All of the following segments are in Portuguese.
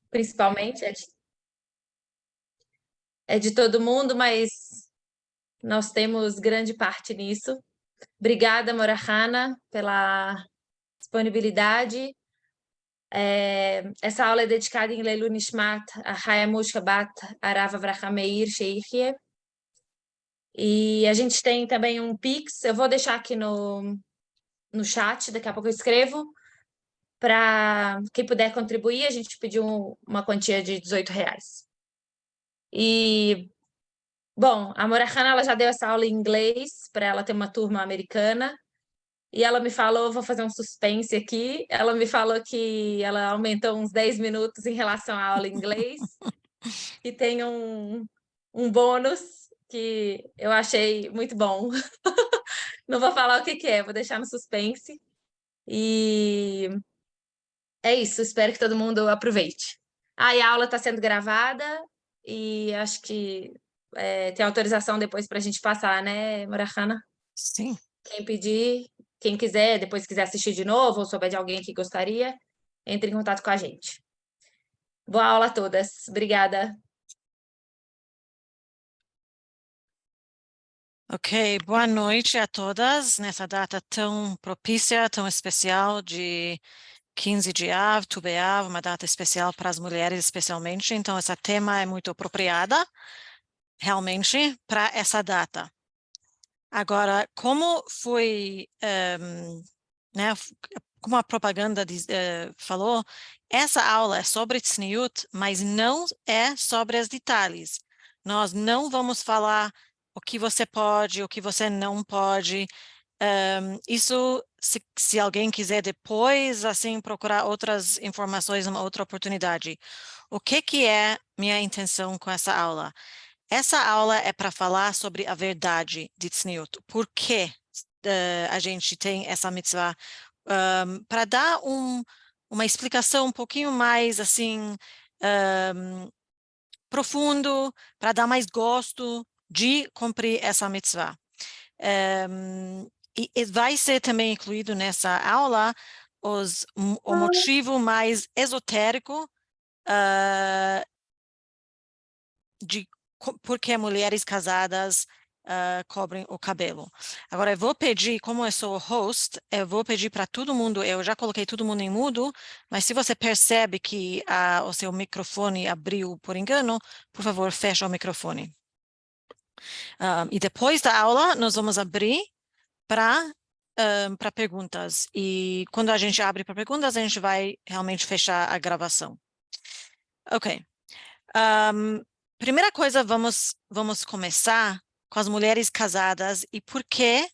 principalmente, é de todo mundo, mas nós temos grande parte nisso. Obrigada, Morahana, pela disponibilidade. Essa aula é dedicada em Leilu Nishmat, a Hayamush Bat Arav Avraham Meir Sheikhie. E a gente tem também um Pix, eu vou deixar aqui no chat, daqui a pouco eu escrevo, para quem puder contribuir, a gente pediu uma quantia de R$ 18. E, bom, a Morahana, ela já deu essa aula em inglês, para ela ter uma turma americana, e ela me falou, vou fazer um suspense aqui, ela me falou que ela aumentou uns 10 minutos em relação à aula em inglês, e tem um bônus que eu achei muito bom. Não vou falar o que é, vou deixar no suspense. E é isso, espero que todo mundo aproveite. E a aula está sendo gravada e acho que tem autorização depois para a gente passar, né, Morahana? Sim. Quem pedir, quem quiser, depois quiser assistir de novo ou souber de alguém que gostaria, entre em contato com a gente. Boa aula a todas. Obrigada. Ok, boa noite a todas nessa data tão propícia, tão especial de 15 de Av, Tu B'Av, uma data especial para as mulheres especialmente, então esse tema é muito apropriada realmente para essa data. Agora, como foi, né, como a propaganda falou, essa aula é sobre Tzniut, mas não é sobre os detalhes. Nós não vamos falar o que você pode, o que você não pode. Isso, se alguém quiser depois, assim, procurar outras informações, uma outra oportunidade. O que é minha intenção com essa aula? Essa aula é para falar sobre a verdade de Tzniut. Por que a gente tem essa mitzvah? Para dar uma explicação um pouquinho mais, assim, profundo, para dar mais gosto de cumprir essa mitzvah. E vai ser também incluído nessa aula o motivo mais esotérico de por que mulheres casadas cobrem o cabelo. Agora, eu vou pedir, como eu sou o host, eu vou pedir para todo mundo, eu já coloquei todo mundo em mudo, mas se você percebe que o seu microfone abriu por engano, por favor, feche o microfone. E depois da aula, nós vamos abrir para perguntas. E quando a gente abre para perguntas, a gente vai realmente fechar a gravação. Ok. Primeira coisa, vamos começar com as mulheres casadas e por que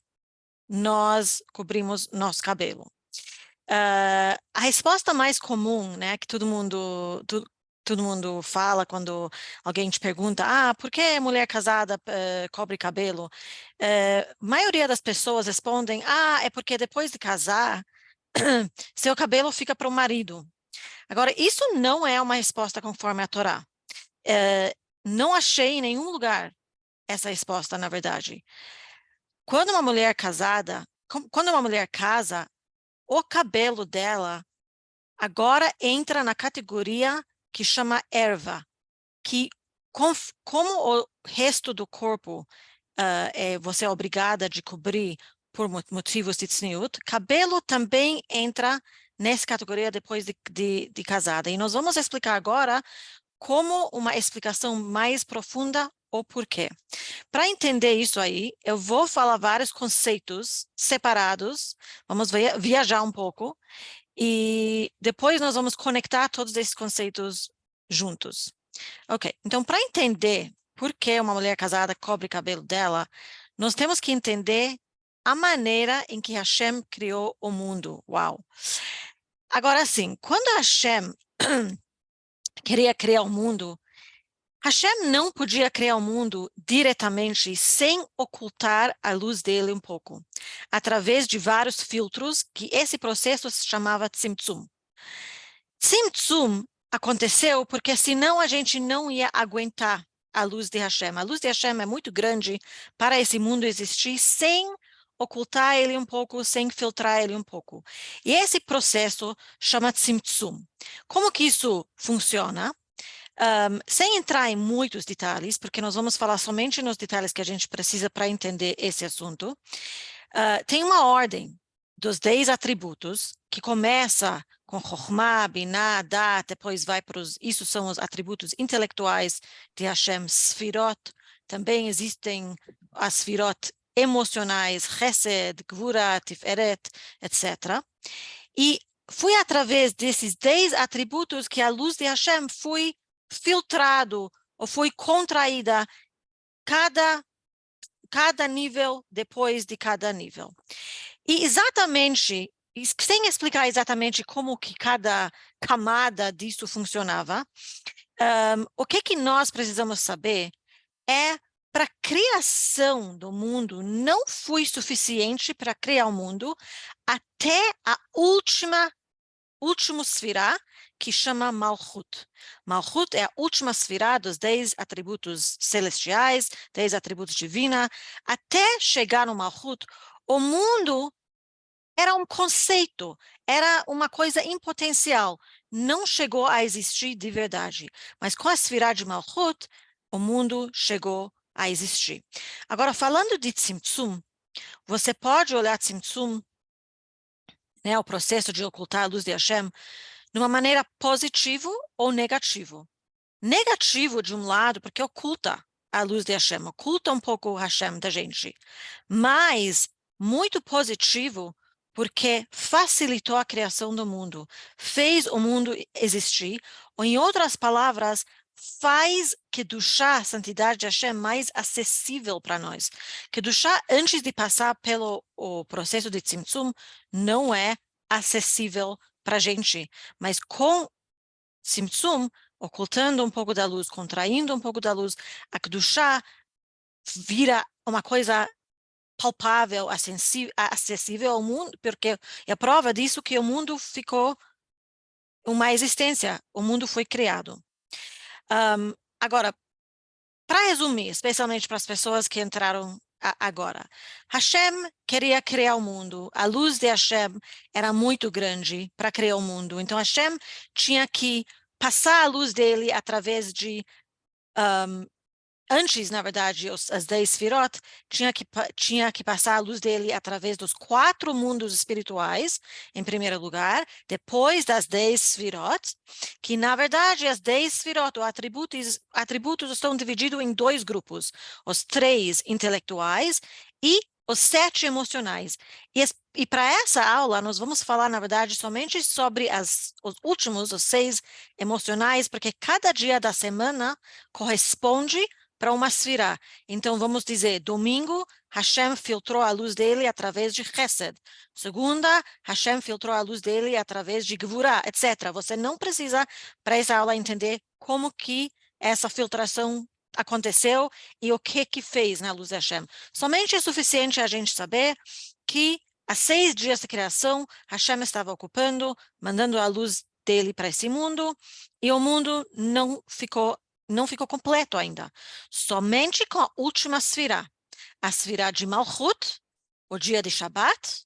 nós cobrimos nosso cabelo. A resposta mais comum, né, que todo mundo fala quando alguém te pergunta, por que mulher casada cobre cabelo? A maioria das pessoas respondem, é porque depois de casar, seu cabelo fica para o marido. Agora, isso não é uma resposta conforme a Torá. Não achei em nenhum lugar essa resposta, na verdade. Quando uma mulher casa, o cabelo dela agora entra na categoria que chama erva, que como o resto do corpo você é obrigada de cobrir por motivos de tzniut, cabelo também entra nessa categoria depois de casada. E nós vamos explicar agora como uma explicação mais profunda o porquê. Para entender isso aí, eu vou falar vários conceitos separados, vamos viajar um pouco, e depois nós vamos conectar todos esses conceitos juntos. Ok, então para entender por que uma mulher casada cobre o cabelo dela, nós temos que entender a maneira em que Hashem criou o mundo. Uau! Agora sim, quando Hashem queria criar o mundo, Hashem não podia criar o mundo diretamente sem ocultar a luz dele um pouco, através de vários filtros, que esse processo se chamava Tzimtzum. Tzimtzum aconteceu porque senão a gente não ia aguentar a luz de Hashem. A luz de Hashem é muito grande para esse mundo existir sem ocultar ele um pouco, sem filtrar ele um pouco. E esse processo chama Tzimtzum. Como que isso funciona? Sem entrar em muitos detalhes, porque nós vamos falar somente nos detalhes que a gente precisa para entender esse assunto, tem uma ordem dos 10 atributos, que começa com Chokhmah, Binah, Dat, depois vai para os... Isso são os atributos intelectuais de Hashem, Sfirot. Também existem as Sfirot emocionais, Chesed, Gvura, Tiferet, etc. E foi através desses 10 atributos que a luz de Hashem foi filtrado, ou foi contraída cada nível depois de cada nível. E exatamente, sem explicar exatamente como que cada camada disso funcionava, o que nós precisamos saber é para a criação do mundo não foi suficiente para criar o mundo até a último Sfirá, que chama Malchut. Malchut é a última Sfirá dos 10 atributos celestiais, 10 atributos divinos. Até chegar no Malchut, o mundo era um conceito, era uma coisa em potencial, não chegou a existir de verdade. Mas com a Sfirá de Malchut, o mundo chegou a existir. Agora, falando de Tzimtzum, você pode olhar Tzimtzum, né, o processo de ocultar a luz de Hashem, de uma maneira positivo ou negativo. Negativo, de um lado, porque oculta a luz de Hashem, oculta um pouco o Hashem da gente, mas muito positivo, porque facilitou a criação do mundo, fez o mundo existir, ou em outras palavras, faz Kedushá, a santidade de Hashem, mais acessível para nós. Kedushá, antes de passar pelo o processo de Tzimtzum, não é acessível para a gente, mas com Tzimtzum, ocultando um pouco da luz, contraindo um pouco da luz, a Kedushá vira uma coisa palpável, acessível ao mundo, porque é a prova disso que o mundo ficou uma existência, o mundo foi criado. Agora, para resumir, especialmente para as pessoas que entraram agora, Hashem queria criar o mundo, a luz de Hashem era muito grande para criar o mundo, então Hashem tinha que passar a luz dele através de antes, na verdade, as 10 Sfirot, tinha que passar a luz dele através dos 4 mundos espirituais, em primeiro lugar, depois das 10 Sfirot, que, na verdade, as 10 Sfirot, ou atributos estão divididos em 2 grupos, os 3 intelectuais e os 7 emocionais. E para essa aula, nós vamos falar, na verdade, somente sobre os últimos, os 6 emocionais, porque cada dia da semana corresponde para uma Sfirá. Então, vamos dizer, domingo, Hashem filtrou a luz dele através de Chesed. Segunda, Hashem filtrou a luz dele através de Gvurá, etc. Você não precisa, para essa aula, entender como que essa filtração aconteceu e o que fez na luz de Hashem. Somente é suficiente a gente saber que há 6 dias de criação, Hashem estava ocupando, mandando a luz dele para esse mundo, e o mundo não ficou completo ainda. Somente com a última Sfirá, a Sfirá de Malchut, o dia de Shabbat,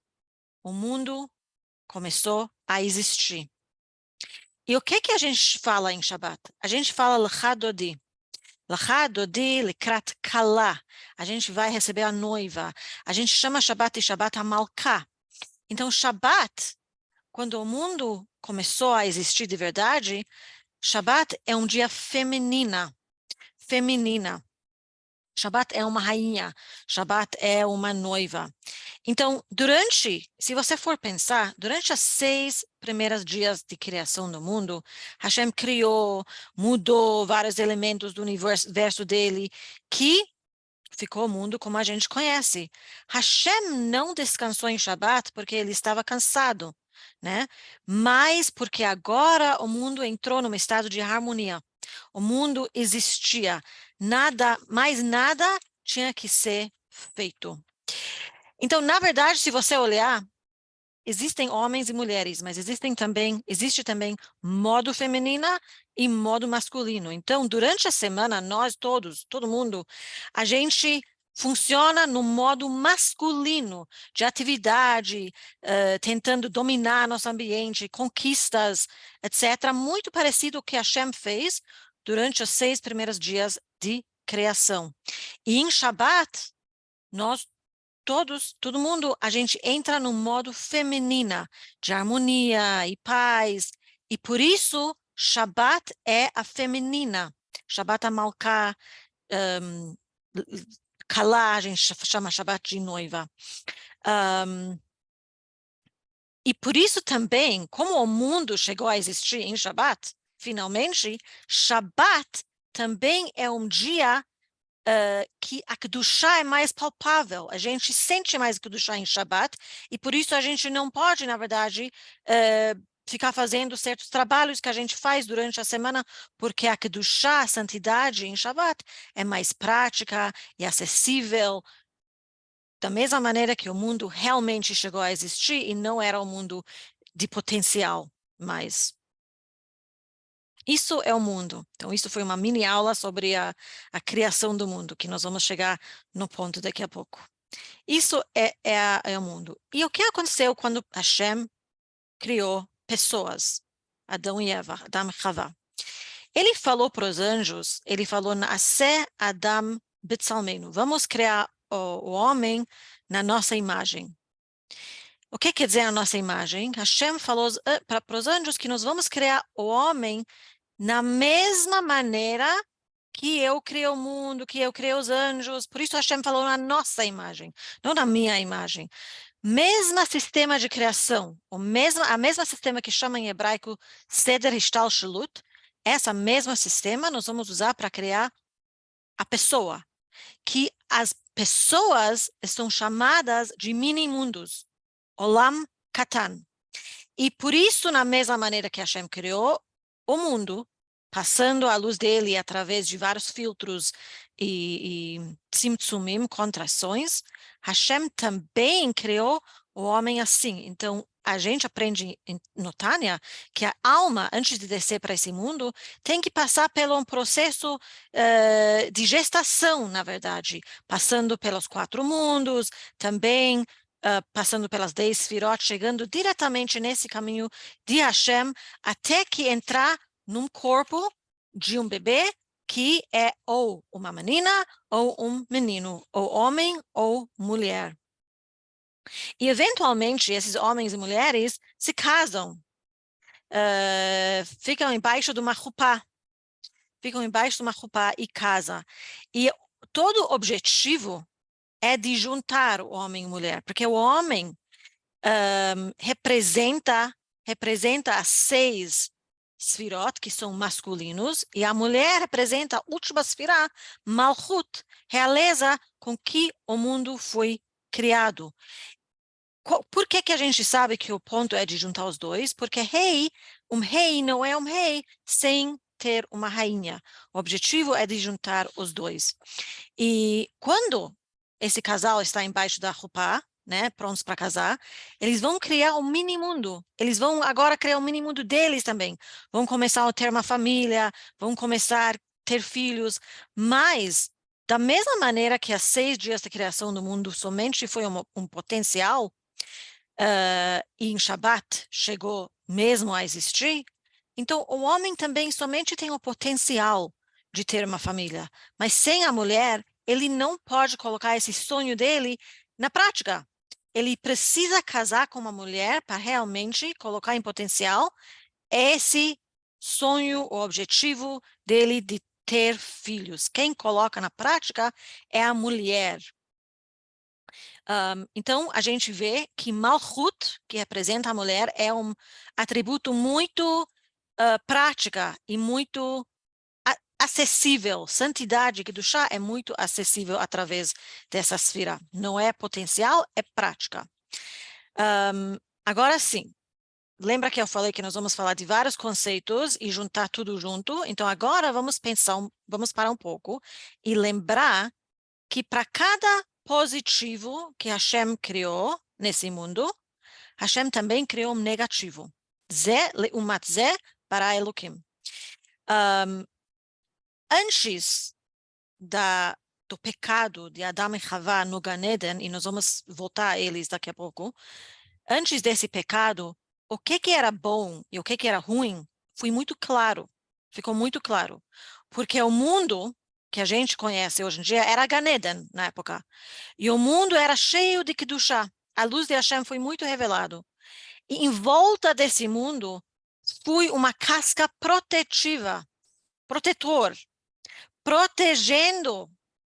o mundo começou a existir. E o que a gente fala em Shabbat? A gente fala Lecha Dodi. Lecha Dodi Lekrat Kala. A gente vai receber a noiva. A gente chama Shabbat de Shabbat Hamalká. Então, Shabbat, quando o mundo começou a existir de verdade, Shabbat é um dia feminina. Shabbat é uma rainha. Shabbat é uma noiva. Então, se você for pensar, durante os 6 primeiros dias de criação do mundo, Hashem criou, mudou vários elementos do universo dele, que ficou o mundo como a gente conhece. Hashem não descansou em Shabbat porque ele estava cansado, né? Mas porque agora o mundo entrou num estado de harmonia. O mundo existia, mais nada tinha que ser feito. Então, na verdade, se você olhar, existem homens e mulheres, mas existe também modo feminina e modo masculino. Então, durante a semana, nós todo mundo, a gente funciona no modo masculino, de atividade, tentando dominar nosso ambiente, conquistas, etc., muito parecido com o que Hashem fez durante os 6 primeiros dias de criação. E em Shabat, nós todo mundo, a gente entra no modo feminina, de harmonia e paz, e por isso Shabat é a feminina, Shabat HaMalkah, Kalá, a gente chama Shabat de noiva. E por isso também, como o mundo chegou a existir em Shabat, finalmente, Shabat também é um dia que a Kedushá é mais palpável, a gente sente mais Kedushá em Shabat, e por isso a gente não pode, na verdade, ficar fazendo certos trabalhos que a gente faz durante a semana, porque a Kedushá, a santidade em Shabat, é mais prática e acessível, da mesma maneira que o mundo realmente chegou a existir e não era um mundo de potencial, mas isso é o mundo. Então, isso foi uma mini aula sobre a criação do mundo, que nós vamos chegar no ponto daqui a pouco. Isso é o mundo. E o que aconteceu quando Hashem criou pessoas, Adão e Eva, Adam e Havá? Ele falou para os anjos, ele falou, Naaseh Adam B'Tsalmenu, vamos criar o homem na nossa imagem. O que quer dizer a nossa imagem? Hashem falou para os anjos que nós vamos criar o homem na mesma maneira que eu criei o mundo, que eu criei os anjos. Por isso Hashem falou na nossa imagem, não na minha imagem. Mesmo sistema de criação, a mesma sistema que chama em hebraico Seder Hishtalshelut, essa mesma sistema nós vamos usar para criar a pessoa, que as pessoas estão chamadas de mini-mundos, Olam Katan. E por isso, na mesma maneira que Hashem criou o mundo, passando a luz dele através de vários filtros e tzimtzumim, contrações, Hashem também criou o homem assim. Então, a gente aprende no Tânia que a alma, antes de descer para esse mundo, tem que passar por um processo de gestação, na verdade, passando pelos 4 mundos, também passando pelas 10 Sfirot, chegando diretamente nesse caminho de Hashem, até que entrar num corpo de um bebê que é ou uma menina ou um menino, ou homem ou mulher. E, eventualmente, esses homens e mulheres se casam, ficam embaixo de uma chupá, e casam. E todo o objetivo é de juntar o homem e a mulher, porque o homem representa as 6 Sfirot, que são masculinos, e a mulher representa a última Sfirá, Malchut, realeza com que o mundo foi criado. Por que a gente sabe que o ponto é de juntar os dois? Porque um rei não é um rei sem ter uma rainha. O objetivo é de juntar os dois. E quando esse casal está embaixo da roupa, né, prontos para casar, eles vão criar um mini-mundo. Eles vão agora criar um mini-mundo deles também. Vão começar a ter uma família, vão começar a ter filhos, mas da mesma maneira que há 6 dias da criação do mundo somente foi um potencial, e em Shabat chegou mesmo a existir, então o homem também somente tem o potencial de ter uma família, mas sem a mulher, ele não pode colocar esse sonho dele na prática. Ele precisa casar com uma mulher para realmente colocar em potencial esse sonho, o objetivo dele de ter filhos. Quem coloca na prática é a mulher. Então, a gente vê que Malchut, que representa a mulher, é um atributo muito prática e muito acessível. Santidade, Kedushá, é muito acessível através dessa esfera. Não é potencial, é prática. Agora sim, lembra que eu falei que nós vamos falar de vários conceitos e juntar tudo junto? Então, agora vamos parar um pouco e lembrar que para cada positivo que Hashem criou nesse mundo, Hashem também criou um negativo. Zé leumat zé para Elohim. Antes da do pecado de Adão e Havá no Gan Eden, e nós vamos voltar a eles daqui a pouco, antes desse pecado, o que era bom e o que era ruim, foi muito claro, ficou muito claro. Porque o mundo que a gente conhece hoje em dia era Gan Eden na época. E o mundo era cheio de Kedushá. A luz de Hashem foi muito revelado. E em volta desse mundo, foi uma casca protetiva, protetor, protegendo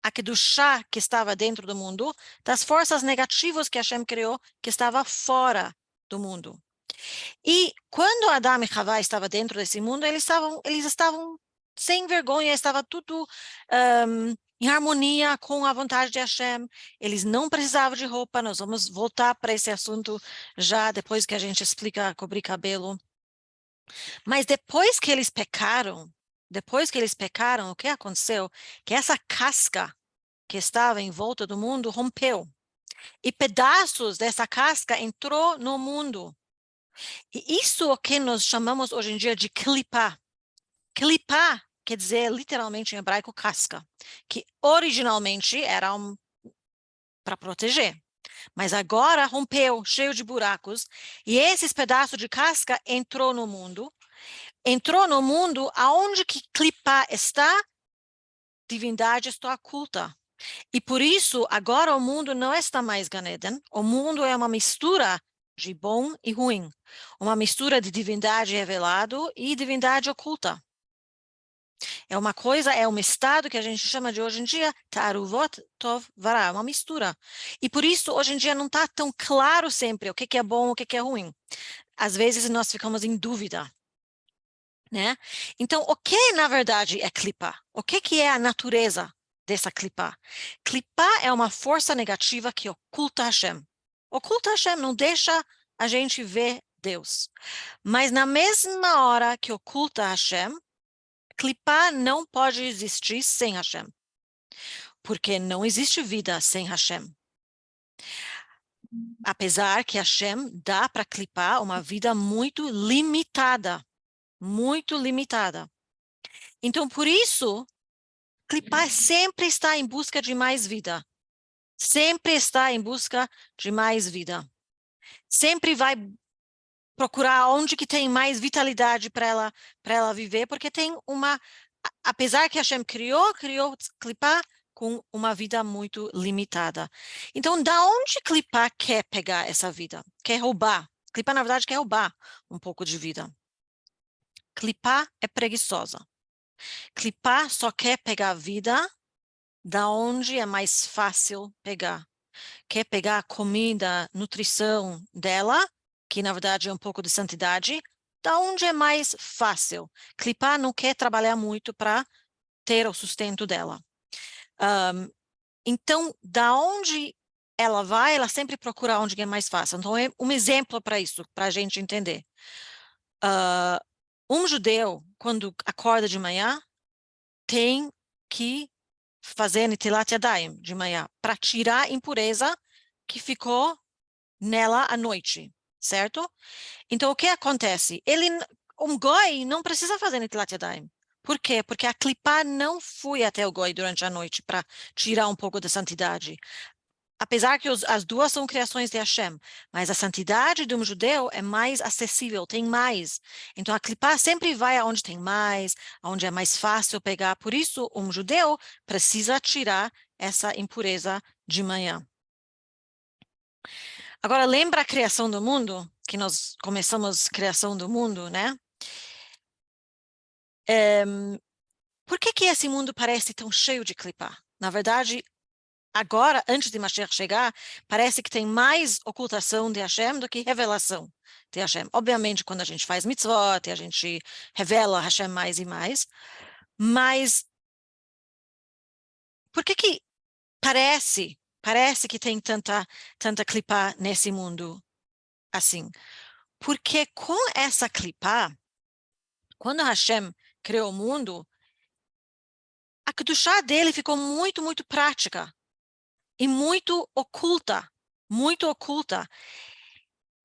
a Kedushá que estava dentro do mundo das forças negativas que Hashem criou, que estava fora do mundo. E quando Adão e Havá estavam dentro desse mundo, eles estavam sem vergonha, estava tudo em harmonia com a vontade de Hashem. Eles não precisavam de roupa. Nós vamos voltar para esse assunto já depois que a gente explica cobrir cabelo. Mas depois que eles pecaram, o que aconteceu? Que essa casca que estava em volta do mundo rompeu. E pedaços dessa casca entrou no mundo. E isso é o que nós chamamos hoje em dia de clipá. Clipá quer dizer literalmente em hebraico casca, que originalmente era para proteger. Mas agora rompeu, cheio de buracos, e esses pedaços de casca entrou no mundo. Entrou no mundo aonde que clipá está, divindade está oculta. E por isso, agora o mundo não está mais Gan Eden, o mundo é uma mistura de bom e ruim. Uma mistura de divindade revelado e divindade oculta. É uma coisa, é um estado que a gente chama de hoje em dia, Ta'aruvot Tov Vará, uma mistura. E por isso, hoje em dia, não está tão claro sempre o que é bom, o que é ruim. Às vezes, nós ficamos em dúvida. Né? Então, o que, na verdade, é clipá? O que é a natureza dessa clipá? Clipá é uma força negativa que oculta Hashem. Oculta Hashem, não deixa a gente ver Deus. Mas na mesma hora que oculta Hashem, clipá não pode existir sem Hashem. Porque não existe vida sem Hashem. Apesar que Hashem dá para clipá uma vida muito limitada. Muito limitada. Então, por isso, clipá sempre está em busca de mais vida. Sempre está em busca de mais vida. Sempre vai procurar onde que tem mais vitalidade para ela viver, porque tem apesar que Hashem criou clipá com uma vida muito limitada. Então, da onde clipá quer pegar essa vida? Quer roubar? Clipá, na verdade, quer roubar um pouco de vida. Clipá é preguiçosa. Clipá só quer pegar a vida da onde é mais fácil pegar. Quer pegar a comida, nutrição dela, que na verdade é um pouco de santidade, da onde é mais fácil. Clipá não quer trabalhar muito para ter o sustento dela. Então, da onde ela vai, ela sempre procura onde é mais fácil. Então, é um exemplo para isso, para a gente entender. Um judeu, quando acorda de manhã, tem que fazer Netilat Yadayim de manhã, para tirar a impureza que ficou nela à noite, certo? Então, o que acontece? Um goi não precisa fazer Netilat Yadayim. Por quê? Porque a clipá não foi até o goi durante a noite para tirar um pouco da santidade. Apesar que as duas são criações de Hashem, mas a santidade de um judeu é mais acessível, tem mais. Então a clipá sempre vai aonde tem mais, aonde é mais fácil pegar. Por isso, um judeu precisa tirar essa impureza de manhã. Agora, lembra a criação do mundo? Que nós começamos a criação do mundo, né? Por que esse mundo parece tão cheio de clipá? Na verdade, agora, antes de Mashiach chegar, parece que tem mais ocultação de Hashem do que revelação de Hashem. Obviamente, quando a gente faz mitzvot, a gente revela Hashem mais e mais. Mas por que parece que tem tanta clipá nesse mundo assim? Porque com essa clipá, quando Hashem criou o mundo, a kedushá dele ficou muito, muito prática. E muito oculta.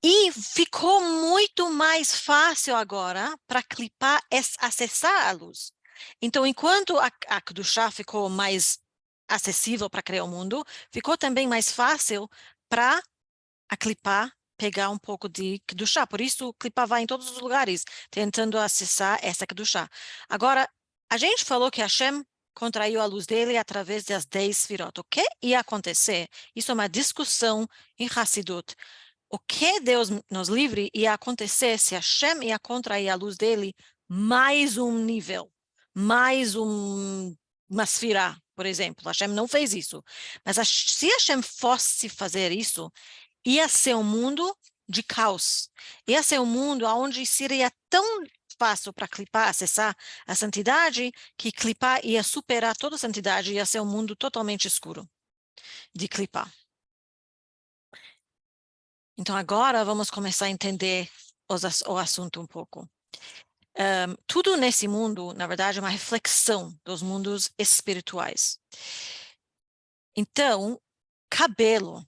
E ficou muito mais fácil agora para clipá acessar a luz. Então, enquanto a kedushá ficou mais acessível para criar o mundo, ficou também mais fácil para a clipar pegar um pouco de Kedushá. Por isso, clipar vai em todos os lugares, tentando acessar essa Kedushá. Agora, a gente falou que Hashem contraiu a luz dele através das 10 Sfirot. O que ia acontecer? Isso é uma discussão em Hassidut. O que Deus nos livre ia acontecer se Hashem ia contrair a luz dele mais um nível, mais uma Sfirá, por exemplo. Hashem não fez isso. Mas se Hashem fosse fazer isso, ia ser um mundo de caos. Ia ser um mundo onde seria tão fácil para clipar, acessar a santidade, que clipar ia superar toda a santidade, ia ser um mundo totalmente escuro de clipar. Então agora vamos começar a entender o assunto um pouco. Tudo nesse mundo, na verdade, é uma reflexão dos mundos espirituais. Então, cabelo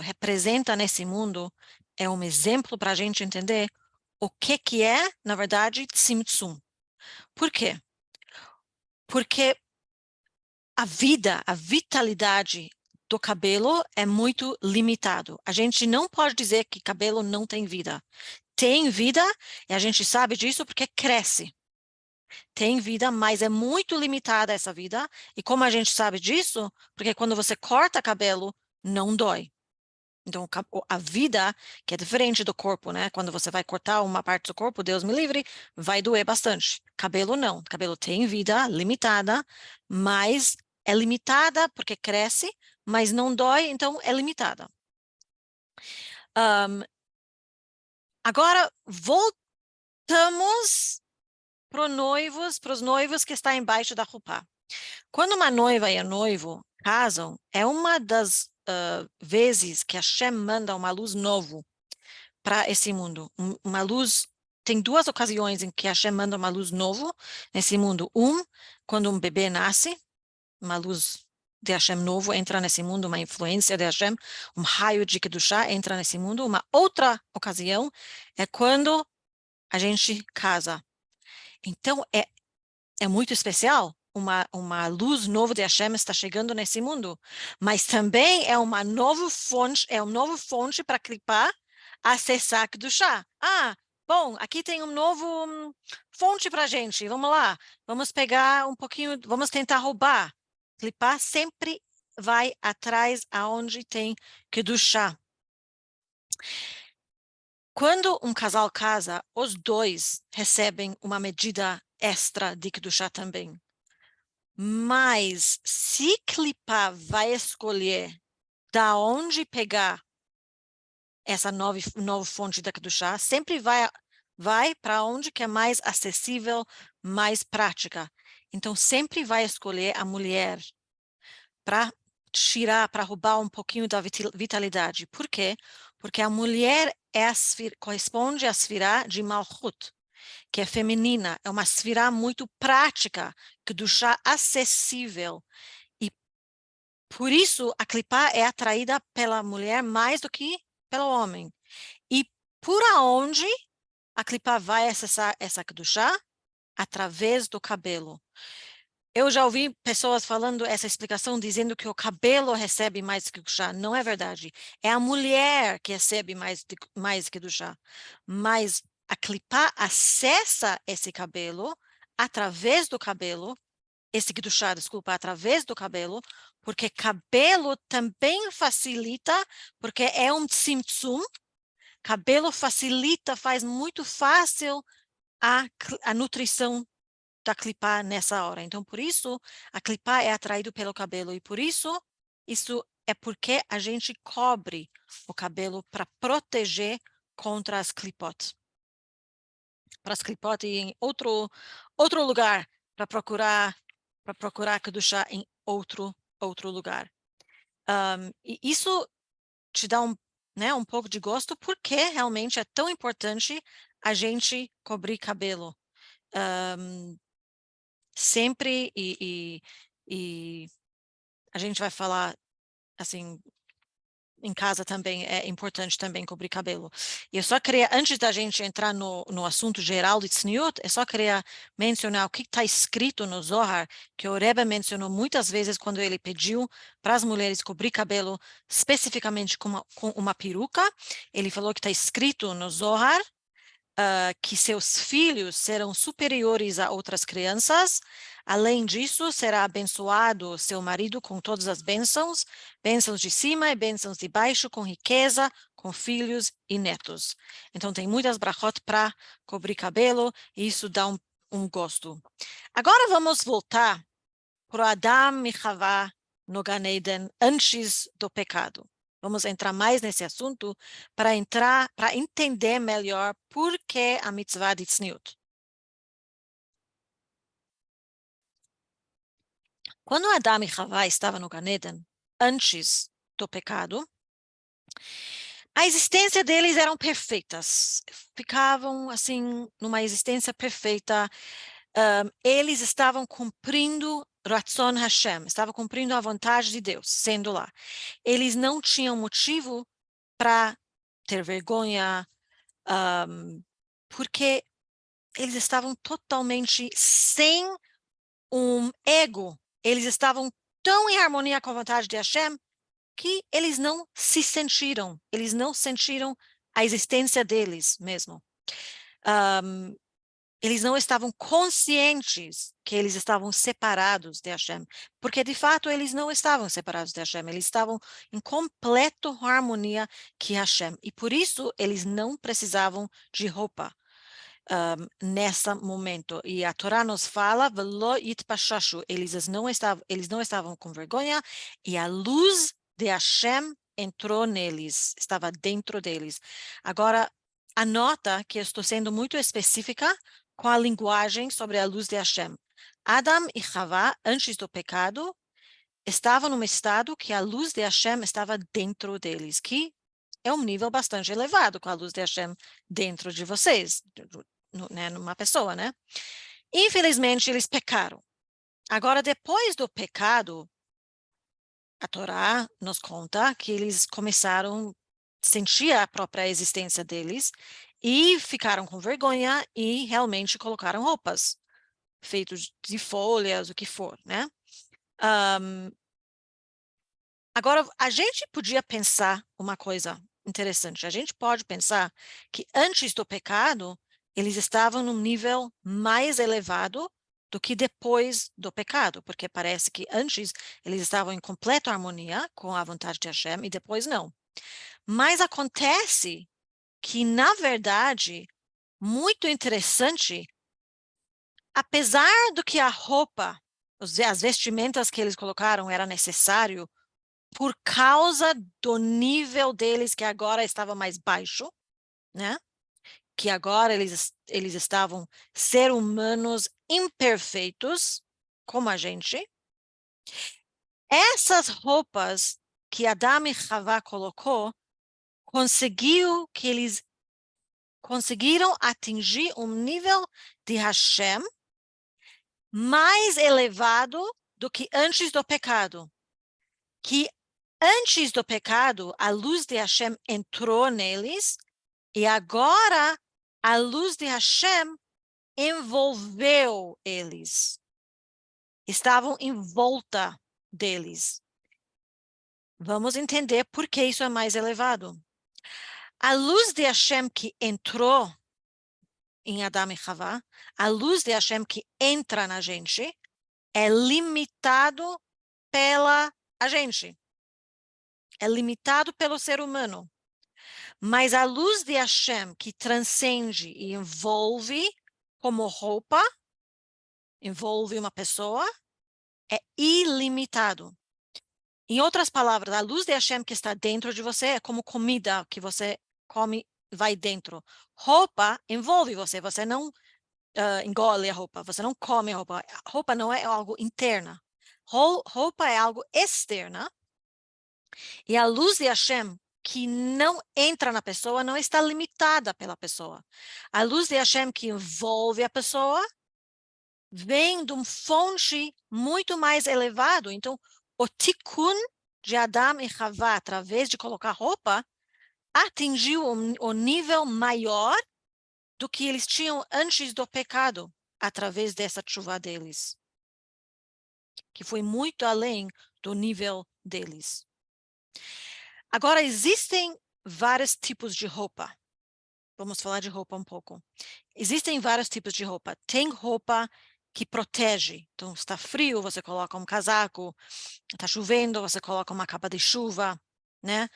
representa nesse mundo, é um exemplo para a gente entender o que é, na verdade, Tzimtzum. Por quê? Porque a vitalidade do cabelo é muito limitado. A gente não pode dizer que cabelo não tem vida. Tem vida, e a gente sabe disso porque cresce. Tem vida, mas é muito limitada essa vida. E como a gente sabe disso? Porque quando você corta cabelo, não dói. Então, a vida, que é diferente do corpo, né? Quando você vai cortar uma parte do corpo, Deus me livre, vai doer bastante. Cabelo não. Cabelo tem vida limitada, mas é limitada porque cresce, mas não dói, então é limitada. Agora, voltamos para os noivos que está embaixo da roupa. Quando uma noiva e um noivo casam, é uma das vezes que Hashem manda uma luz novo para esse mundo. Uma luz, tem 2 ocasiões em que Hashem manda uma luz novo nesse mundo. Quando um bebê nasce, uma luz de Hashem novo entra nesse mundo, uma influência de Hashem, um raio de Kedushá entra nesse mundo. Uma outra ocasião é quando a gente casa. Então, é muito especial. Uma luz nova de Hashem está chegando nesse mundo, mas também é uma nova fonte para clipar, acessar Kedushá. Bom, aqui tem um novo fonte para a gente, vamos lá, vamos pegar um pouquinho, vamos tentar roubar. Clipar sempre vai atrás aonde tem Kedushá. Quando um casal casa, os dois recebem uma medida extra de Kedushá também. Mas se clipar vai escolher da onde pegar essa nova fonte da Kedushá, sempre vai para onde que é mais acessível, mais prática. Então sempre vai escolher a mulher para tirar, para roubar um pouquinho da vitalidade. Por quê? Porque a mulher corresponde à Sfirá de Malchut, que é feminina, é uma Sfirá muito prática, Kedushá acessível. E por isso a clipá é atraída pela mulher mais do que pelo homem. E por aonde a clipá vai acessar essa Kedushá? Através do cabelo. Eu já ouvi pessoas falando essa explicação, dizendo que o cabelo recebe mais que o chá. Não é verdade. É a mulher que recebe mais que do chá. Mas a clipá acessa esse cabelo através do cabelo, esse que do chá, desculpa, através do cabelo, porque cabelo também facilita, porque é um tzimtzum, cabelo facilita, faz muito fácil a nutrição da clipá nessa hora. Então, por isso, a clipá é atraído pelo cabelo. E por isso é porque a gente cobre o cabelo para proteger contra as clipotes. Para as clipotes em outro lugar, para procurar Kedushá em outro lugar. E isso te dá um pouco de gosto, porque realmente é tão importante a gente cobrir cabelo. Sempre e a gente vai falar assim em casa também é importante também cobrir cabelo. E eu só queria, antes da gente entrar no assunto geral de tzniut, eu só queria mencionar o que está escrito no Zohar, que o Rebbe mencionou muitas vezes quando ele pediu para as mulheres cobrir cabelo, especificamente com uma peruca. Ele falou que está escrito no Zohar, que seus filhos serão superiores a outras crianças. Além disso, será abençoado seu marido com todas as bênçãos, bênçãos de cima e bênçãos de baixo, com riqueza, com filhos e netos. Então, tem muitas brachot para cobrir cabelo, e isso dá um gosto. Agora vamos voltar para o Adam e Havá no Gan Eden antes do pecado. Vamos entrar mais nesse assunto para entender melhor por que a mitzvah de tzniut. Quando Adam e Havá estavam no Gan Eden, antes do pecado, a existência deles eram perfeitas. Ficavam, assim, numa existência perfeita. Eles estavam cumprindo Ratzon Hashem, estavam cumprindo a vontade de Deus, sendo lá. Eles não tinham motivo para ter vergonha, porque eles estavam totalmente sem um ego. Eles estavam tão em harmonia com a vontade de Hashem que eles não se sentiram, eles não sentiram a existência deles mesmo. Eles não estavam conscientes que eles estavam separados de Hashem, porque de fato eles não estavam separados de Hashem, eles estavam em completa harmonia com Hashem, e por isso eles não precisavam de roupa nesse momento. E a Torá nos fala, Velo yitpashashu, eles não estavam com vergonha, e a luz de Hashem entrou neles, estava dentro deles. Agora, anota que eu estou sendo muito específica com a linguagem sobre a luz de Hashem. Adam e Havá, antes do pecado, estavam num estado que a luz de Hashem estava dentro deles, que é um nível bastante elevado com a luz de Hashem dentro de vocês, né, numa pessoa, né? Infelizmente, eles pecaram. Agora, depois do pecado, a Torá nos conta que eles começaram a sentir a própria existência deles e ficaram com vergonha e realmente colocaram roupas feitas de folhas, o que for, né? Agora, a gente podia pensar uma coisa interessante. A gente pode pensar que antes do pecado, eles estavam num nível mais elevado do que depois do pecado, porque parece que antes eles estavam em completa harmonia com a vontade de Hashem e depois não. Mas acontece que, na verdade, muito interessante, apesar do que a roupa, as vestimentas que eles colocaram era necessário por causa do nível deles que agora estava mais baixo, né? Que agora eles estavam ser humanos imperfeitos, como a gente. Essas roupas que Adam e Havá colocou, eles conseguiram atingir um nível de Hashem mais elevado do que antes do pecado. Que antes do pecado, a luz de Hashem entrou neles, e agora a luz de Hashem envolveu eles. Estavam em volta deles. Vamos entender por que isso é mais elevado. A luz de Hashem que entrou em Adam e Havá, a luz de Hashem que entra na gente, é limitado pela a gente. É limitado pelo ser humano. Mas a luz de Hashem que transcende e envolve como roupa, envolve uma pessoa, é ilimitado. Em outras palavras, a luz de Hashem que está dentro de você é como comida que você come, vai dentro. Roupa envolve você, você não engole a roupa, você não come a roupa. A roupa não é algo interna. Roupa é algo externa. E a luz de Hashem que não entra na pessoa não está limitada pela pessoa. A luz de Hashem que envolve a pessoa vem de uma fonte muito mais elevado. Então, o tikkun de Adão e Havá, através de colocar roupa, atingiu o nível maior do que eles tinham antes do pecado, através dessa chuva deles, que foi muito além do nível deles. Agora, existem vários tipos de roupa. Vamos falar de roupa um pouco. Existem vários tipos de roupa. Tem roupa que protege. Então, está frio, você coloca um casaco. Está chovendo, você coloca uma capa de chuva, né?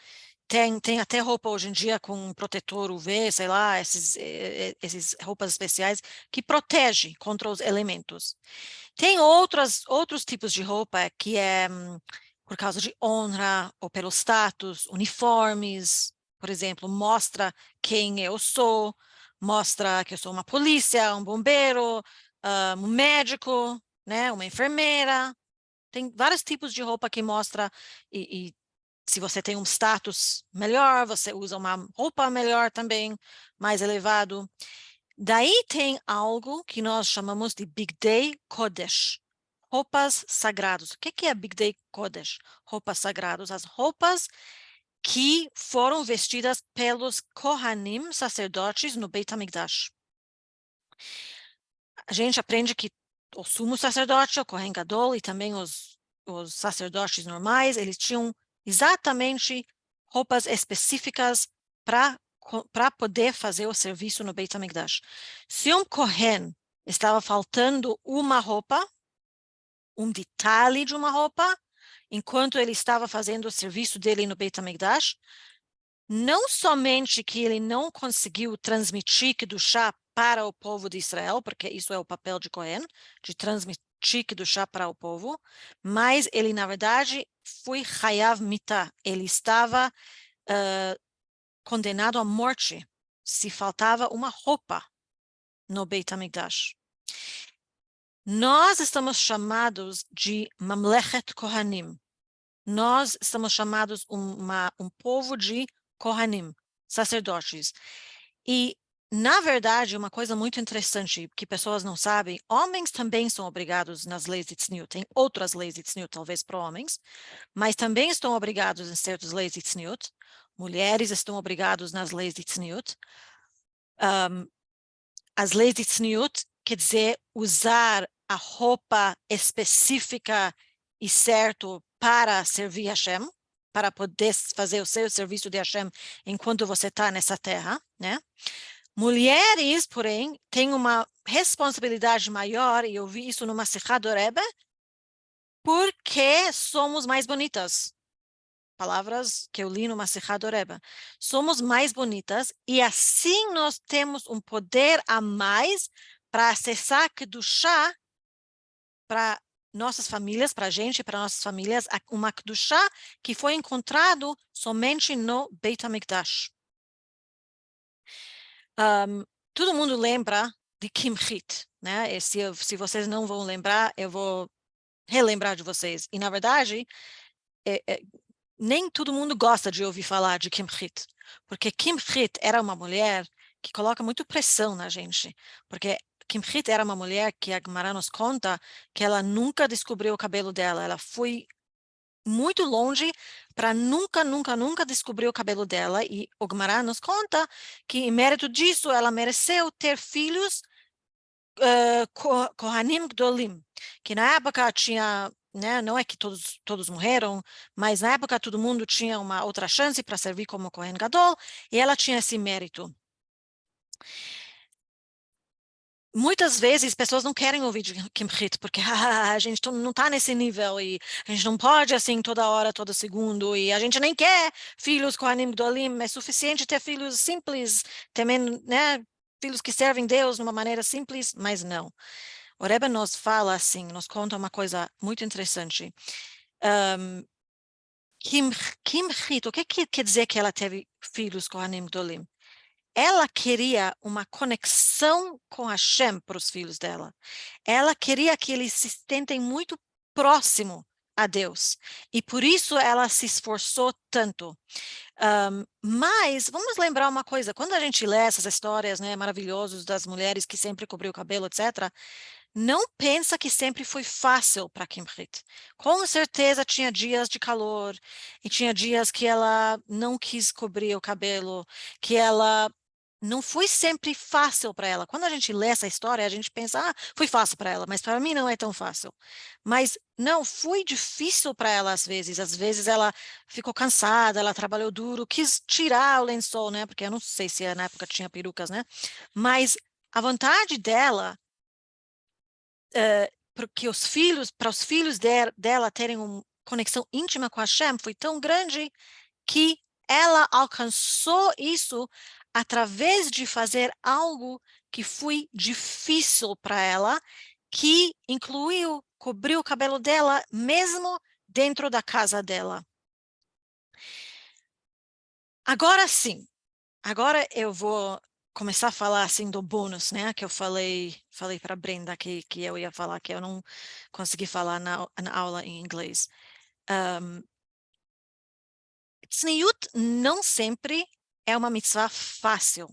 Tem até roupa hoje em dia com protetor UV, sei lá, esses roupas especiais que protege contra os elementos. Tem outros tipos de roupa que é por causa de honra ou pelo status, uniformes, por exemplo, mostra quem eu sou, mostra que eu sou uma polícia, um bombeiro, um médico, né, uma enfermeira. Tem vários tipos de roupa que mostra e se você tem um status melhor, você usa uma roupa melhor também, mais elevado. Daí tem algo que nós chamamos de Bigdei Kodesh, roupas sagradas. O que é Bigdei Kodesh? Roupas sagradas, as roupas que foram vestidas pelos Kohanim, sacerdotes, no Beit HaMikdash. A gente aprende que o sumo sacerdote, o Kohen Gadol, e também os sacerdotes normais, eles tinham exatamente roupas específicas para poder fazer o serviço no Beit HaMikdash. Se um Kohen estava faltando uma roupa, um detalhe de uma roupa, enquanto ele estava fazendo o serviço dele no Beit HaMikdash, não somente que ele não conseguiu transmitir Kedushá para o povo de Israel, porque isso é o papel de Cohen, de transmitir Kedushá para o povo, mas ele, na verdade, foi Chayav Mitah. Ele estava condenado à morte se faltava uma roupa no Beit HaMikdash. Nós estamos chamados de Mamlechet Kohanim. Nós estamos chamados um povo de Kohanim, sacerdotes. E, na verdade, uma coisa muito interessante que pessoas não sabem, homens também são obrigados nas leis de Tzniut. Tem outras leis de Tzniut, talvez, para homens, mas também estão obrigados em certas leis de Tzniut. Mulheres estão obrigadas nas leis de Tzniut. As leis de Tzniut quer dizer usar a roupa específica e certo para servir Hashem, para poder fazer o seu serviço de Hashem enquanto você está nessa terra, né? Mulheres, porém, têm uma responsabilidade maior, e eu vi isso numa Sikha do Rebbe, porque somos mais bonitas. Palavras que eu li numa Sikha do Rebbe. Somos mais bonitas, e assim nós temos um poder a mais para acessar Kedushá para nossas famílias, para a gente, para nossas famílias, uma Kedushá que foi encontrado somente no Beit HaMikdash. Todo mundo lembra de Kimchit, né? E se vocês não vão lembrar, eu vou relembrar de vocês. E, na verdade, nem todo mundo gosta de ouvir falar de Kimchit, porque Kimchit era uma mulher que coloca muito pressão na gente, porque Kimchit era uma mulher que a Gemara nos conta que ela nunca descobriu o cabelo dela, ela foi muito longe para nunca descobrir o cabelo dela, e o Gemara nos conta que, em mérito disso, ela mereceu ter filhos Kohanim Gdolim, que na época tinha, né, não é que todos morreram, mas na época todo mundo tinha uma outra chance para servir como Kohen Gadol, e ela tinha esse mérito. Muitas vezes pessoas não querem ouvir de Kimchit, porque a gente não está nesse nível, e a gente não pode assim toda hora, todo segundo, e a gente nem quer filhos Kohanim Gdolim, é suficiente ter filhos simples, também, né, filhos que servem Deus de uma maneira simples, mas não. O Rebbe nos fala assim, nos conta uma coisa muito interessante. Kimchit, o que quer dizer que ela teve filhos Kohanim Gdolim? Ela queria uma conexão com Hashem para os filhos dela. Ela queria que eles se sentem muito próximo a Deus. E por isso ela se esforçou tanto. Mas vamos lembrar uma coisa. Quando a gente lê essas histórias, né, maravilhosas das mulheres que sempre cobriu o cabelo, etc., não pensa que sempre foi fácil para Kimrit. Com certeza tinha dias de calor, e tinha dias que ela não quis cobrir o cabelo, que ela não foi sempre fácil para ela. Quando a gente lê essa história, a gente pensa, ah, foi fácil para ela, mas para mim não é tão fácil. Mas não, foi difícil para ela às vezes. Às vezes ela ficou cansada, ela trabalhou duro, quis tirar o lençol, né? Porque eu não sei se na época tinha perucas, né? Mas a vontade dela porque para os filhos dela terem uma conexão íntima com Hashem foi tão grande que ela alcançou isso através de fazer algo que foi difícil para ela, que incluiu cobrir o cabelo dela mesmo dentro da casa dela. Agora sim, agora eu vou começar a falar assim do bônus, né? Que eu falei para Brenda que eu ia falar, que eu não consegui falar na aula em inglês. Tzniut não sempre é uma mitzvah fácil.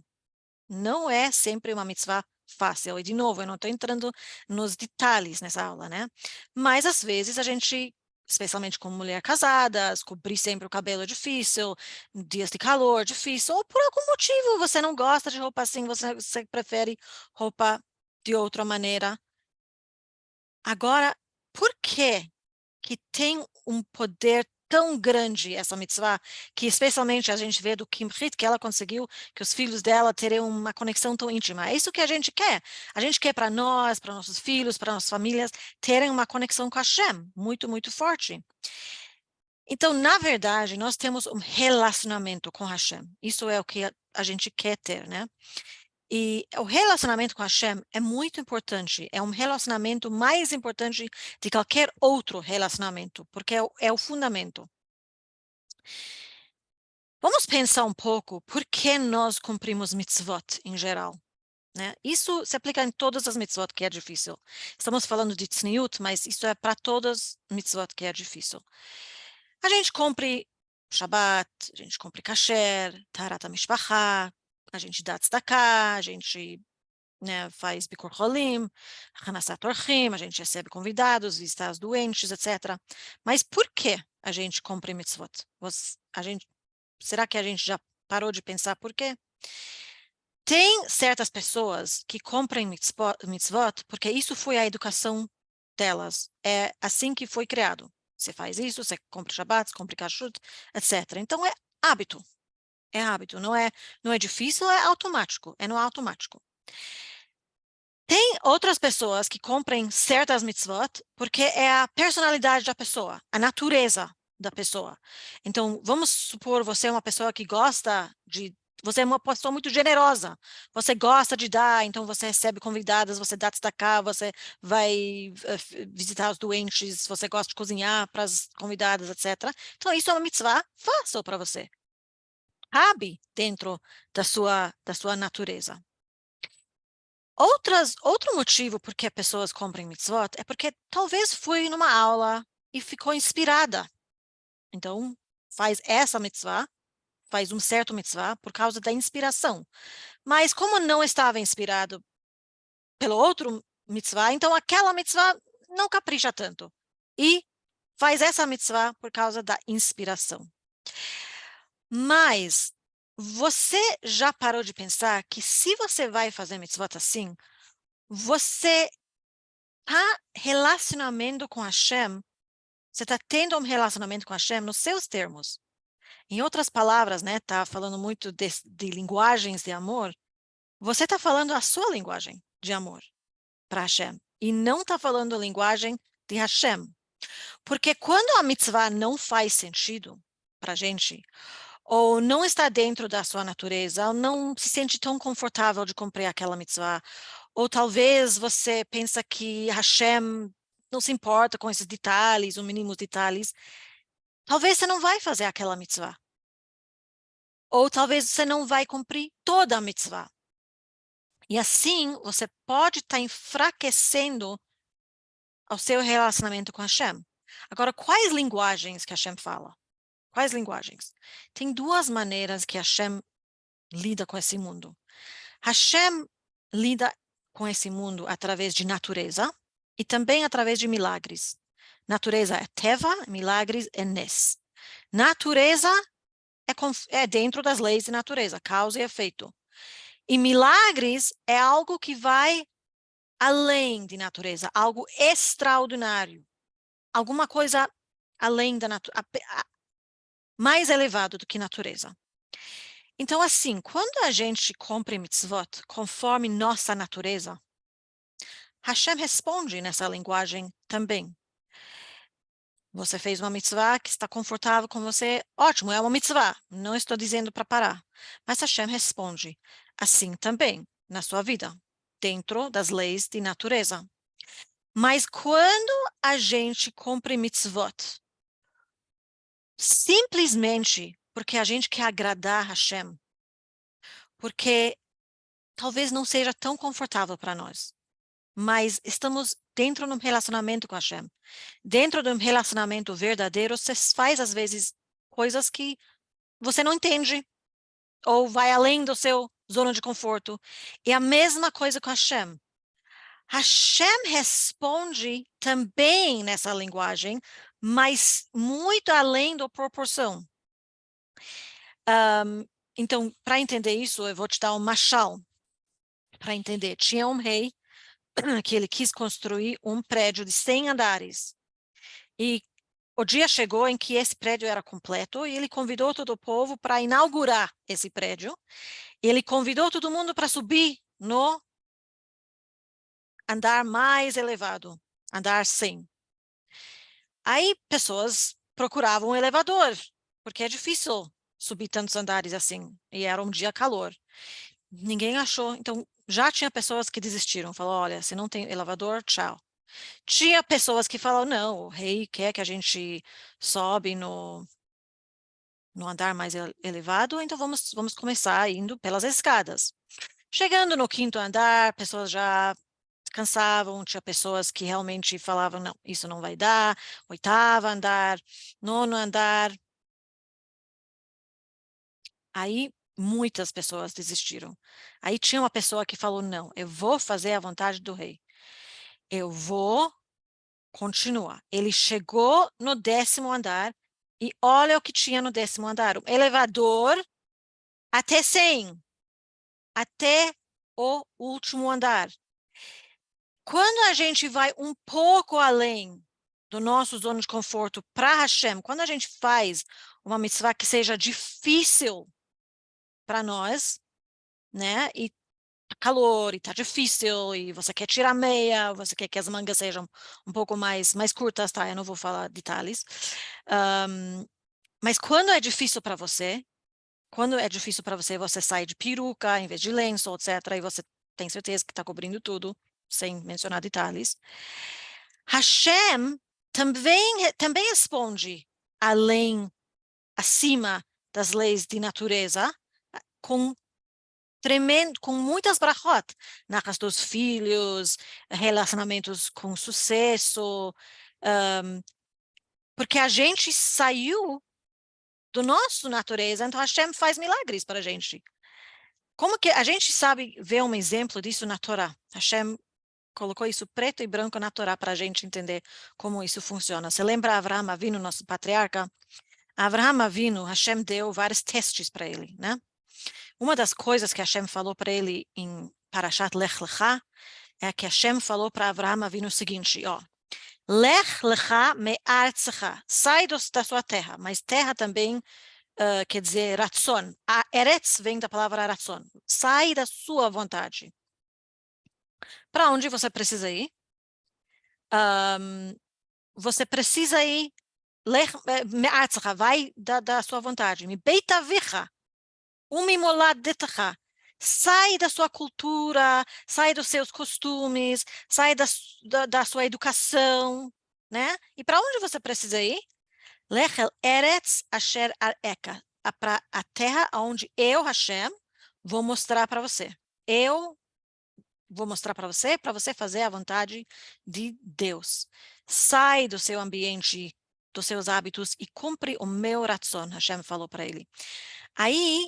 Não é sempre uma mitzvah fácil. E, de novo, eu não estou entrando nos detalhes nessa aula, né? Mas, às vezes, a gente, especialmente como mulher casada, cobrir sempre o cabelo é difícil, dias de calor difícil, ou por algum motivo você não gosta de roupa assim, você prefere roupa de outra maneira. Agora, por que tem um poder tão grande essa mitzvah, que especialmente a gente vê do Kimrit, que ela conseguiu que os filhos dela terem uma conexão tão íntima? É isso que a gente quer. A gente quer para nós, para nossos filhos, para nossas famílias, terem uma conexão com Hashem, muito, muito forte. Então, na verdade, nós temos um relacionamento com Hashem. Isso é o que a gente quer ter, né? E o relacionamento com Hashem é muito importante, é um relacionamento mais importante de qualquer outro relacionamento, porque é o fundamento. Vamos pensar um pouco por que nós cumprimos mitzvot em geral, né? Isso se aplica em todas as mitzvot que é difícil. Estamos falando de tzniut, mas isso é para todas as mitzvot que é difícil. A gente cumpre Shabbat, a gente cumpre kasher, Taharat HaMishpachá, a gente dá tzedakah, a gente, né, faz Bikur Cholim, Hanasat Orchim, a gente recebe convidados, visita os doentes, etc. Mas por que a gente cumpre mitzvot? Será que a gente já parou de pensar por quê? Tem certas pessoas que cumprem mitzvot porque isso foi a educação delas. É assim que foi criado. Você faz isso, você cumpre Shabbat, cumpre Kashrut, etc. Então é hábito. É hábito. Não é difícil, é automático. É no automático. Tem outras pessoas que cumprem certas mitzvot porque é a personalidade da pessoa, a natureza da pessoa. Então, vamos supor, você é uma pessoa que gosta de... Você é uma pessoa muito generosa. Você gosta de dar, então você recebe convidadas, você dá tzedakah, você vai visitar os doentes, você gosta de cozinhar para as convidadas, etc. Então, isso é uma mitzvah fácil para você. Cabe dentro da sua natureza. Outro motivo por que pessoas cumprem mitzvot é porque talvez foi numa aula e ficou inspirada. Então, faz essa mitzvah, faz um certo mitzvah por causa da inspiração. Mas como não estava inspirado pelo outro mitzvah, então aquela mitzvah não capricha tanto. E faz essa mitzvah por causa da inspiração. Mas você já parou de pensar que se você vai fazer mitzvot assim, você está relacionamento com Hashem, você está tendo um relacionamento com Hashem nos seus termos. Em outras palavras, né, tá falando muito de linguagens de amor, você está falando a sua linguagem de amor para Hashem, e não está falando a linguagem de Hashem. Porque quando a mitzvah não faz sentido para a gente, ou não está dentro da sua natureza, ou não se sente tão confortável de cumprir aquela mitzvah, ou talvez você pensa que Hashem não se importa com esses detalhes, os mínimos detalhes, talvez você não vai fazer aquela mitzvah. Ou talvez você não vai cumprir toda a mitzvah. E assim, você pode estar enfraquecendo o seu relacionamento com Hashem. Agora, quais linguagens que Hashem fala? Quais linguagens? Tem duas maneiras que Hashem lida com esse mundo. Hashem lida com esse mundo através de natureza e também através de milagres. Natureza é teva, milagres é nes. Natureza é dentro das leis de natureza, causa e efeito. E milagres é algo que vai além de natureza, algo extraordinário, alguma coisa além da natureza, mais elevado do que natureza. Então, assim, quando a gente cumpre mitzvot conforme nossa natureza, Hashem responde nessa linguagem também. Você fez uma mitzvah que está confortável com você, ótimo, é uma mitzvah, não estou dizendo para parar. Mas Hashem responde assim também na sua vida, dentro das leis de natureza. Mas quando a gente cumpre mitzvot, simplesmente porque a gente quer agradar Hashem, porque talvez não seja tão confortável para nós, mas estamos dentro de um relacionamento com Hashem. Dentro de um relacionamento verdadeiro, você faz, às vezes, coisas que você não entende, ou vai além do seu zona de conforto. E a mesma coisa com Hashem. Hashem responde também nessa linguagem, mas muito além da proporção. Então, para entender isso, eu vou te dar um mashal. Para entender, tinha um rei que ele quis construir um prédio de 100 andares. E o dia chegou em que esse prédio era completo e ele convidou todo o povo para inaugurar esse prédio. Ele convidou todo mundo para subir no andar mais elevado, andar 100. Aí pessoas procuravam um elevador, porque é difícil subir tantos andares assim, e era um dia calor. Ninguém achou, então já tinha pessoas que desistiram, falou, olha, se não tem elevador, tchau. Tinha pessoas que falaram, não, o rei quer que a gente sobe no andar mais elevado, então vamos começar indo pelas escadas. Chegando no 5º andar, pessoas já cansavam, tinha pessoas que realmente falavam, não, isso não vai dar, 8º andar, 9º andar. Aí muitas pessoas desistiram. Aí tinha uma pessoa que falou, não, eu vou fazer a vontade do rei. Eu vou continuar. Ele chegou no 10º andar e olha o que tinha no 10º andar. Um elevador até 100. Até o último andar. Quando a gente vai um pouco além do nosso zona de conforto para Hashem, quando a gente faz uma mitzvah que seja difícil para nós, né? E tá calor, e tá difícil, e você quer tirar meia, você quer que as mangas sejam um pouco mais curtas, tá? Eu não vou falar detalhes. Mas quando é difícil para você, você sai de peruca em vez de lenço, etc., e você tem certeza que está cobrindo tudo, sem mencionar detalhes. Hashem também responde acima das leis de natureza, com muitas brachot, narras dos filhos, relacionamentos com sucesso, porque a gente saiu do nosso natureza, então Hashem faz milagres para a gente. Como que a gente sabe ver um exemplo disso na Torá? Hashem colocou isso preto e branco na Torá para a gente entender como isso funciona. Você lembra Avraham Avinu, nosso patriarca? Avraham Avinu, Hashem deu vários testes para ele, né? Uma das coisas que Hashem falou para ele em Parashat Lech Lecha é que Hashem falou para Avraham Avinu o seguinte, ó, Lech Lecha me'artzecha, sai da sua terra, mas terra também quer dizer ratzon. A eretz vem da palavra ratzon, sai da sua vontade. Para onde você precisa ir? Você precisa ir, vai da sua vontade. Sai da sua cultura, sai dos seus costumes, sai da sua educação, né? E para onde você precisa ir? Lechel eretz asher areka, para a terra onde eu, Hashem, vou mostrar para você. Eu vou mostrar para você fazer a vontade de Deus. Sai do seu ambiente, dos seus hábitos e cumpre o meu ratzon, Hashem falou para ele. Aí,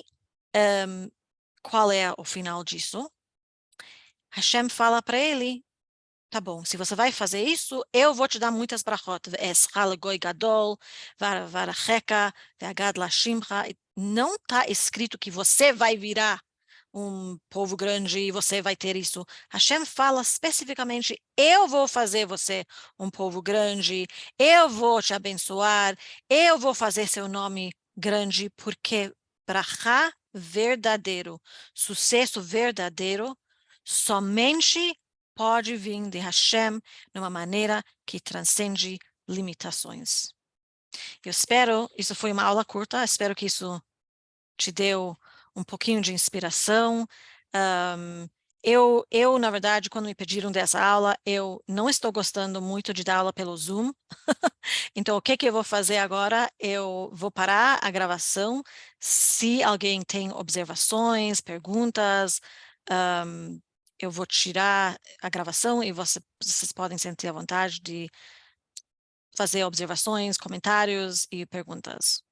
qual é o final disso? Hashem fala para ele, tá bom, se você vai fazer isso, eu vou te dar muitas brachot. Goi gadol, varacheka, ve'agad lashimcha. Não está escrito que você vai virar um povo grande e você vai ter isso. Hashem fala especificamente, eu vou fazer você um povo grande, eu vou te abençoar, eu vou fazer seu nome grande, porque brachá verdadeiro, sucesso verdadeiro, somente pode vir de Hashem de uma maneira que transcende limitações. Eu espero, isso foi uma aula curta, espero que isso te deu um pouquinho de inspiração. Na verdade, quando me pediram dessa aula, eu não estou gostando muito de dar aula pelo Zoom. Então, o que eu vou fazer agora? Eu vou parar a gravação. Se alguém tem observações, perguntas, eu vou tirar a gravação e vocês podem sentir à vontade de fazer observações, comentários e perguntas.